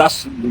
10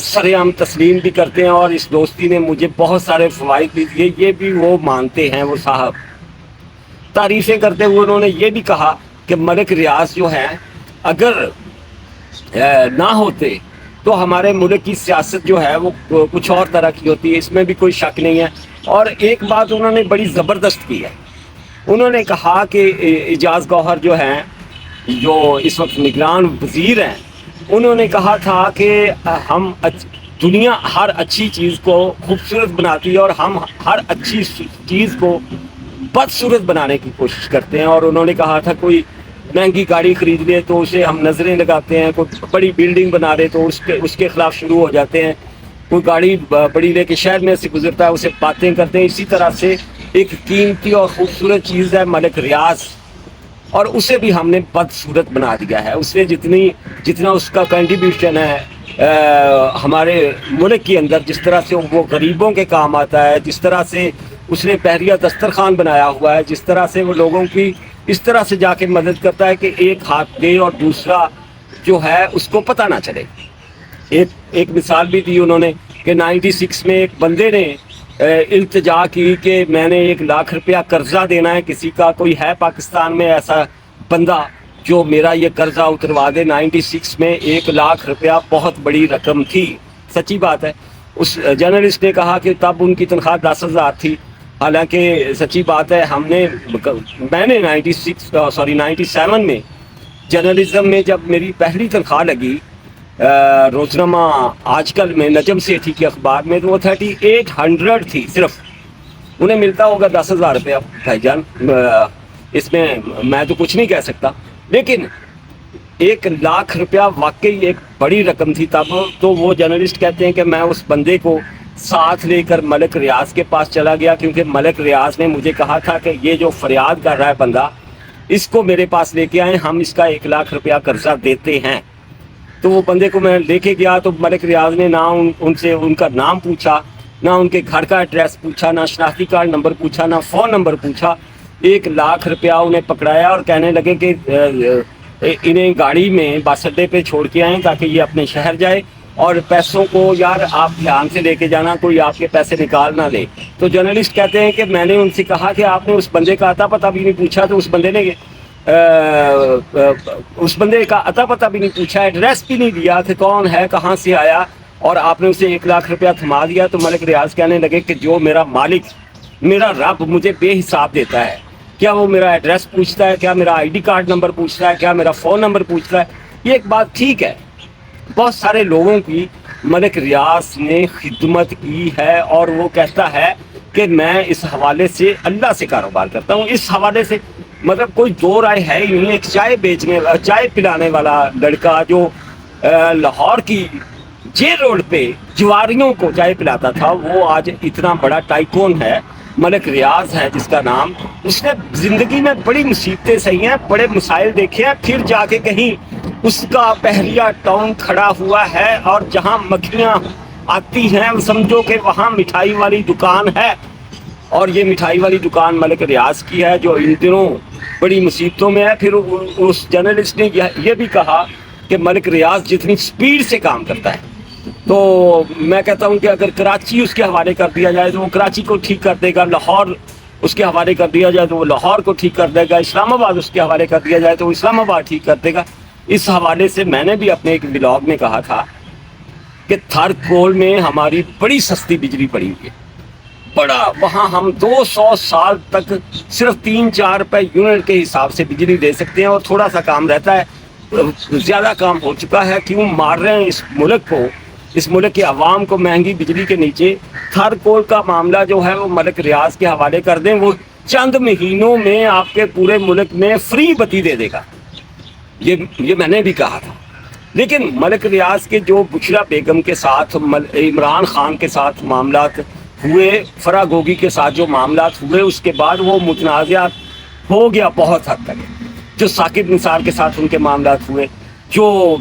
سرعام تسلیم بھی کرتے ہیں، اور اس دوستی نے مجھے بہت سارے فوائد بھی دیے، یہ بھی وہ مانتے ہیں وہ صاحب۔ تعریفیں کرتے ہوئے انہوں نے یہ بھی کہا کہ ملک ریاض جو ہے اگر نہ ہوتے تو ہمارے ملک کی سیاست جو ہے وہ کچھ اور طرح کی ہوتی ہے، اس میں بھی کوئی شک نہیں ہے۔ اور ایک بات انہوں نے بڑی زبردست کی ہے، انہوں نے کہا کہ اعجاز گوہر جو ہیں، جو اس وقت نگران وزیر ہیں، انہوں نے کہا تھا کہ ہم دنیا ہر اچھی چیز کو خوبصورت بناتی ہے اور ہم ہر اچھی چیز کو بدصورت بنانے کی کوشش کرتے ہیں۔ اور انہوں نے کہا تھا کوئی مہنگی گاڑی خرید لے تو اسے ہم نظریں لگاتے ہیں، کوئی بڑی بلڈنگ بنا لے تو اس کے خلاف شروع ہو جاتے ہیں، کوئی گاڑی بڑی لے کے شہر میں سے گزرتا ہے اسے باتیں کرتے ہیں۔ اسی طرح سے ایک قیمتی اور خوبصورت چیز ہے ملک ریاض، اور اسے بھی ہم نے بدصورت بنا دیا ہے۔ اس نے جتنا اس کا کنٹریبیوشن ہے ہمارے ملک کے اندر، جس طرح سے وہ غریبوں کے کام آتا ہے، جس طرح سے اس نے بحریہ دسترخوان بنایا ہوا ہے، جس طرح سے وہ لوگوں کی اس طرح سے جا کے مدد کرتا ہے کہ ایک ہاتھ دے اور دوسرا جو ہے اس کو پتہ نہ چلے۔ ایک مثال بھی دی انہوں نے کہ 96 میں ایک بندے نے التجا کی کہ میں نے 1 لاکھ روپیہ قرضہ دینا ہے کسی کا، کوئی ہے پاکستان میں ایسا بندہ جو میرا یہ قرضہ اتروا دے۔ 96 میں 1 لاکھ روپیہ بہت بڑی رقم تھی، سچی بات ہے۔ اس جرنلسٹ نے کہا کہ تب ان کی تنخواہ 10,000 تھی، حالانکہ سچی بات ہے میں نے 97 میں جرنلزم میں جب میری پہلی تنخواہ لگی روزنامہ آج کل میں نجم سیٹھی کے اخبار میں، تو وہ 3800 تھی صرف، انہیں ملتا ہوگا 10,000 روپیہ بھائی جان، اس میں تو کچھ نہیں کہہ سکتا، لیکن 1 لاکھ روپیہ واقعی ایک بڑی رقم تھی تب۔ تو وہ جرنلسٹ کہتے ہیں کہ میں اس بندے کو ساتھ لے کر ملک ریاض کے پاس چلا گیا، کیونکہ ملک ریاض نے مجھے کہا تھا کہ یہ جو فریاد کر رہا ہے بندہ، اس کو میرے پاس لے کے آئیں، ہم اس کا 1 لاکھ روپیہ قرضہ دیتے ہیں۔ تو وہ بندے کو میں لے کے گیا تو ملک ریاض نے نہ ان سے ان کا نام پوچھا، نہ ان کے گھر کا ایڈریس پوچھا، نہ شناختی کارڈ نمبر پوچھا، نہ فون نمبر پوچھا۔ 1 لاکھ روپیہ انہیں پکڑایا اور کہنے لگے کہ انہیں گاڑی میں بس اڈے پہ چھوڑ کے آئیں تاکہ یہ اپنے شہر جائے، اور پیسوں کو یار آپ دھیان سے لے کے جانا، کوئی آپ کے پیسے نکال نہ لے۔ تو جرنلسٹ کہتے ہیں کہ میں نے ان سے کہا کہ آپ نے اس بندے کا اتا پتہ بھی نہیں پوچھا، تو اس بندے کا اتا پتہ بھی نہیں پوچھا، ایڈریس بھی نہیں دیا کہ کون ہے، کہاں سے آیا، اور آپ نے اسے 1 لاکھ روپیہ تھما دیا۔ تو ملک ریاض کہنے لگے کہ جو میرا مالک، میرا رب مجھے بے حساب دیتا ہے، کیا وہ میرا ایڈریس پوچھتا ہے، کیا میرا ID کارڈ نمبر پوچھتا ہے، کیا میرا فون نمبر پوچھتا ہے؟ یہ ایک بات ٹھیک ہے، بہت سارے لوگوں کی ملک ریاض نے خدمت کی ہے، اور وہ کہتا ہے کہ میں اس حوالے سے اللہ سے کاروبار کرتا ہوں۔ اس حوالے سے مطلب کوئی دو رائے ہے ہی نہیں۔ ایک چائے پلانے والا لڑکا جو لاہور کی جیل روڈ پہ جواریوں کو چائے پلاتا تھا، وہ آج اتنا بڑا ٹائکون ہے، ملک ریاض ہے جس کا نام۔ اس نے زندگی میں بڑی مصیبتیں سہی ہیں، بڑے مسائل دیکھے ہیں، پھر جا کے کہیں اس کا بحریہ ٹاؤن کھڑا ہوا ہے، اور جہاں مکھیاں آتی ہیں سمجھو کہ وہاں مٹھائی والی دکان ہے، اور یہ مٹھائی والی دکان ملک ریاض کی ہے جو ان دنوں بڑی مصیبتوں میں ہے۔ پھر اس جرنلسٹ نے یہ بھی کہا کہ ملک ریاض جتنی سپیڈ سے کام کرتا ہے، تو میں کہتا ہوں کہ اگر کراچی اس کے حوالے کر دیا جائے تو وہ کراچی کو ٹھیک کر دے گا، لاہور اس کے حوالے کر دیا جائے تو وہ لاہور کو ٹھیک کر دے گا، اسلام آباد اس کے حوالے کر دیا جائے تو وہ اسلام آباد ٹھیک کر دے گا۔ اس حوالے سے میں نے بھی اپنے ایک بلاگ میں کہا تھا کہ تھر کول میں ہماری بڑی سستی بجلی پڑی ہوئی ہے، بڑا، وہاں ہم 200 سال تک صرف 3-4 روپے یونٹ کے حساب سے بجلی دے سکتے ہیں، اور تھوڑا سا کام رہتا ہے، زیادہ کام ہو چکا ہے، کیوں مار رہے ہیں اس ملک کو، اس ملک کے عوام کو مہنگی بجلی کے نیچے۔ تھر کول کا معاملہ جو ہے وہ ملک ریاض کے حوالے کر دیں، وہ چند مہینوں میں آپ کے پورے ملک میں فری بتی دے دے گا، یہ میں نے بھی کہا تھا۔ لیکن ملک ریاض کے جو بشرا بیگم کے ساتھ، عمران خان کے ساتھ معاملات ہوئے، فرا گوگی کے ساتھ جو معاملات ہوئے، اس کے بعد وہ متنازع ہو گیا بہت حد تک۔ جو ثاقب نثار کے ساتھ ان کے معاملات ہوئے، جو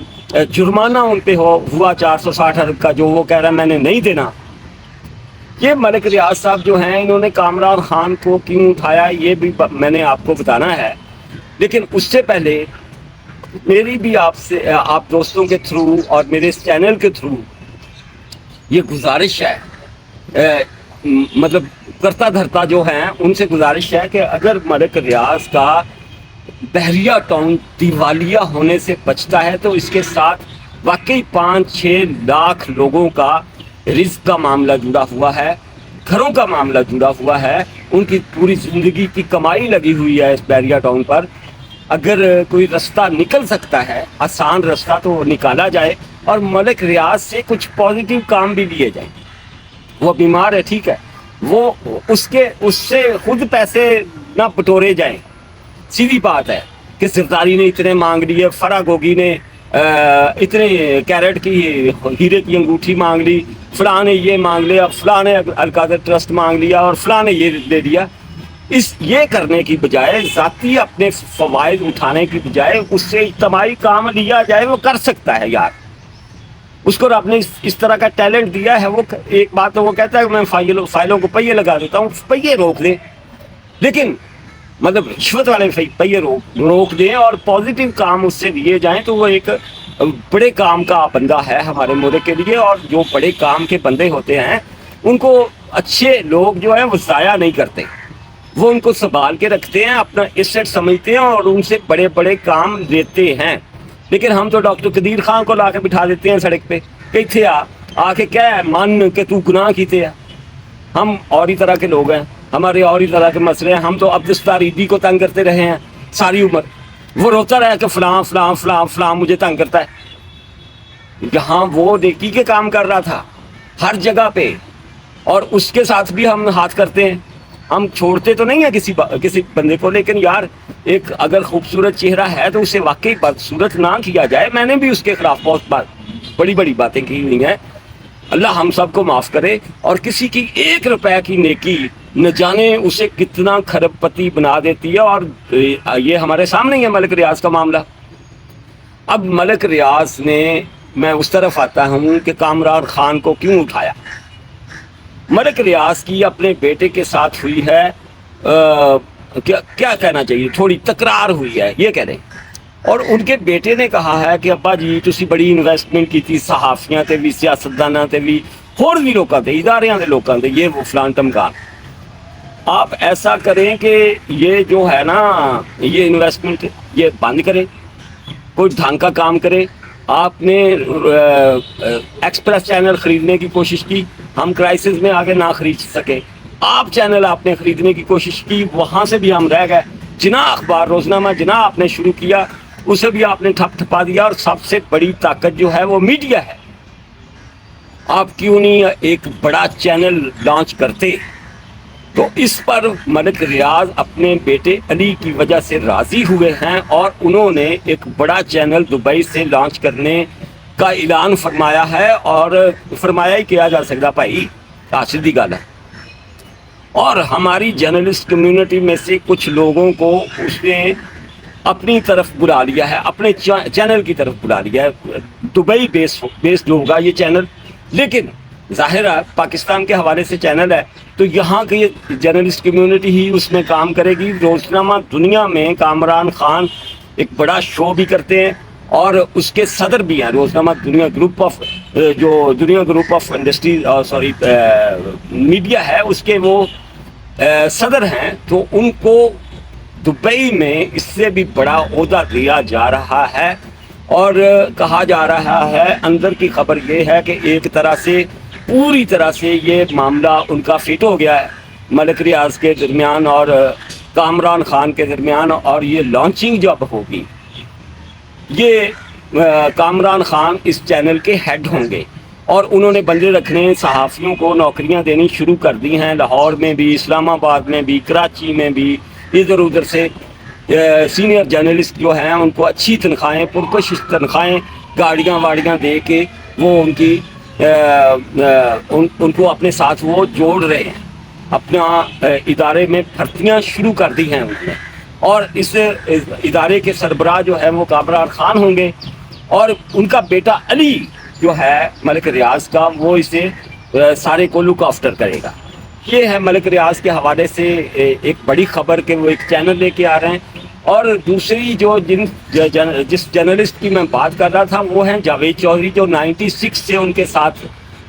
جرمانہ ان پہ ہوا 460 ارب کا، جو وہ کہہ رہا ہے میں نے نہیں دینا، یہ ملک ریاض صاحب جو ہیں انہوں نے کامران خان کو کیوں اٹھایا یہ بھی میں نے آپ کو بتانا ہے۔ لیکن اس سے پہلے میری بھی آپ دوستوں کے تھرو اور میرے اس چینل کے تھرو یہ گزارش ہے، مطلب کرتا دھرتا جو ہیں ان سے گزارش ہے کہ اگر ملک ریاض کا بحریہ ٹاؤن دیوالیہ ہونے سے بچتا ہے تو اس کے ساتھ واقعی 5-6 لاکھ لوگوں کا رزق کا معاملہ جڑا ہوا ہے، گھروں کا معاملہ جڑا ہوا ہے، ان کی پوری زندگی کی کمائی لگی ہوئی ہے اس بحریہ ٹاؤن پر۔ اگر کوئی رستہ نکل سکتا ہے، آسان رستہ، تو وہ نکالا جائے اور ملک ریاض سے کچھ پازیٹیو کام بھی لیے جائیں۔ وہ بیمار ہے، ٹھیک ہے، وہ اس سے خود پیسے نہ بٹورے جائیں۔ سیدھی بات ہے کہ سرداری نے اتنے مانگ لیے، فرا گوگی نے اتنے کیرٹ کی ہیرے کی انگوٹھی مانگ لی، فلاں نے یہ مانگ لیا، فلاں نے القادر ٹرسٹ مانگ لیا، اور فلاں نے یہ دے دیا۔ یہ کرنے کی بجائے، ذاتی اپنے فوائد اٹھانے کی بجائے، اس سے اجتماعی کام لیا جائے۔ وہ کر سکتا ہے یار، اس کو آپ نے اس طرح کا ٹیلنٹ دیا ہے۔ وہ ایک بات تو وہ کہتا ہے کہ میں فائلوں کو پہیے لگا دیتا ہوں، پہیے روک دیں، لیکن مطلب رشوت والے پہیے روک دیں اور پازیٹیو کام اس سے لیے جائیں، تو وہ ایک بڑے کام کا بندہ ہے ہمارے ملک کے لیے۔ اور جو بڑے کام کے بندے ہوتے ہیں ان کو اچھے لوگ جو ہیں وہ ضائع نہیں کرتے، وہ ان کو سنبھال کے رکھتے ہیں، اپنا ایسٹ سمجھتے ہیں اور ان سے بڑے بڑے کام لیتے ہیں۔ لیکن ہم تو ڈاکٹر قدیر خان کو لا کے بٹھا دیتے ہیں سڑک پہ کہ تھے آ کے کیا ہے مان کہ تو گناہ کیتے ہیں۔ ہم اور ہی طرح کے لوگ ہیں، ہمارے اور ہی طرح کے مسئلے ہیں۔ ہم تو عبدالستار عیدی کو تنگ کرتے رہے ہیں ساری عمر، وہ روتا رہا کہ فلاں فلاں فلاں فلاں مجھے تنگ کرتا ہے۔ یہاں وہ نیکی کے کام کر رہا تھا ہر جگہ پہ، اور اس کے ساتھ بھی ہم ہاتھ کرتے ہیں۔ ہم چھوڑتے تو نہیں ہیں کسی بندے کو، لیکن یار ایک اگر خوبصورت چہرہ ہے تو اسے واقعی بدصورت نہ کیا جائے۔ میں نے بھی اس کے خلاف بہت بڑی بڑی باتیں کی ہوئی ہیں، اللہ ہم سب کو معاف کرے۔ اور کسی کی 1 روپے کی نیکی نہ جانے اسے کتنا کھرب پتی بنا دیتی ہے، اور یہ ہمارے سامنے ہی ہے ملک ریاض کا معاملہ۔ اب ملک ریاض نے، میں اس طرف آتا ہوں کہ کامران خان کو کیوں اٹھایا۔ ملک ریاض کی اپنے بیٹے کے ساتھ ہوئی ہے کیا کہنا چاہیے، تھوڑی تکرار ہوئی ہے یہ کہہ رہے ہیں۔ اور ان کے بیٹے نے کہا ہے کہ ابا جی تسی بڑی انویسٹمنٹ کی تھی صحافیاں تے بھی، سیاستداناں تے بھی، اور بھی لوکاں تے، اداریاں دے لوکاں تے، یہ وہ فلان ٹمکان۔ آپ ایسا کریں کہ یہ جو ہے نا یہ انویسٹمنٹ یہ بند کریں، کوئی ڈھنگ کا کام کرے۔ آپ نے ایکسپریس چینل خریدنے کی کوشش کی، ہم کرائسس میں آگے نہ خرید سکے۔ آپ چینل آپ نے خریدنے کی کوشش کی، وہاں سے بھی ہم رہ گئے۔ جنا اخبار روزنامہ جنا آپ نے شروع کیا، اسے بھی آپ نے ٹھپ ٹھپا دیا۔ اور سب سے بڑی طاقت جو ہے وہ میڈیا ہے۔ آپ کیوں نہیں ایک بڑا چینل لانچ کرتے؟ تو اس پر ملک ریاض اپنے بیٹے علی کی وجہ سے راضی ہوئے ہیں، اور انہوں نے ایک بڑا چینل دبئی سے لانچ کرنے کا اعلان فرمایا ہے۔ اور فرمایا ہی کیا جا سکتا بھائی، سیدھی گل ہے۔ اور ہماری جرنلسٹ کمیونٹی میں سے کچھ لوگوں کو اس نے اپنی طرف بلا لیا ہے، اپنے چینل کی طرف بلا لیا ہے۔ دبئی بیسڈ ہوگا یہ چینل، لیکن ظاہر ہے پاکستان کے حوالے سے چینل ہے، تو یہاں کی جرنلسٹ کمیونٹی ہی اس میں کام کرے گی۔ روزنامہ دنیا میں کامران خان ایک بڑا شو بھی کرتے ہیں، اور اس کے صدر بھی ہیں۔ روزنامہ دنیا گروپ آف جو دنیا گروپ آف انڈسٹریز میڈیا ہے، اس کے وہ صدر ہیں۔ تو ان کو دبئی میں اس سے بھی بڑا عہدہ دیا جا رہا ہے، اور کہا جا رہا ہے، اندر کی خبر یہ ہے کہ ایک طرح سے پوری طرح سے یہ معاملہ ان کا فٹ ہو گیا ہے ملک ریاض کے درمیان اور کامران خان کے درمیان۔ اور یہ لانچنگ جب ہوگی، یہ کامران خان اس چینل کے ہیڈ ہوں گے، اور انہوں نے بندے رکھنے، صحافیوں کو نوکریاں دینی شروع کر دی ہیں، لاہور میں بھی، اسلام آباد میں بھی، کراچی میں بھی، ادھر ادھر سے سینئر جرنلسٹ جو ہیں ان کو اچھی تنخواہیں، پرکشش تنخواہیں، گاڑیاں واڑیاں دے کے وہ ان کی ان کو اپنے ساتھ وہ جوڑ رہے ہیں، اپنا ادارے میں بھرتیاں شروع کر دی ہیں انہوں نے۔ اور اس ادارے کے سربراہ جو ہے وہ کامران خان ہوں گے، اور ان کا بیٹا علی جو ہے ملک ریاض کا، وہ اسے سارے کو لک آفٹر کرے گا۔ یہ ہے ملک ریاض کے حوالے سے ایک بڑی خبر کہ وہ ایک چینل لے کے آ رہے ہیں۔ اور دوسری جو جس جرنلسٹ کی میں بات کر رہا تھا وہ ہیں جاوید چودھری، جو 96 سے ان کے ساتھ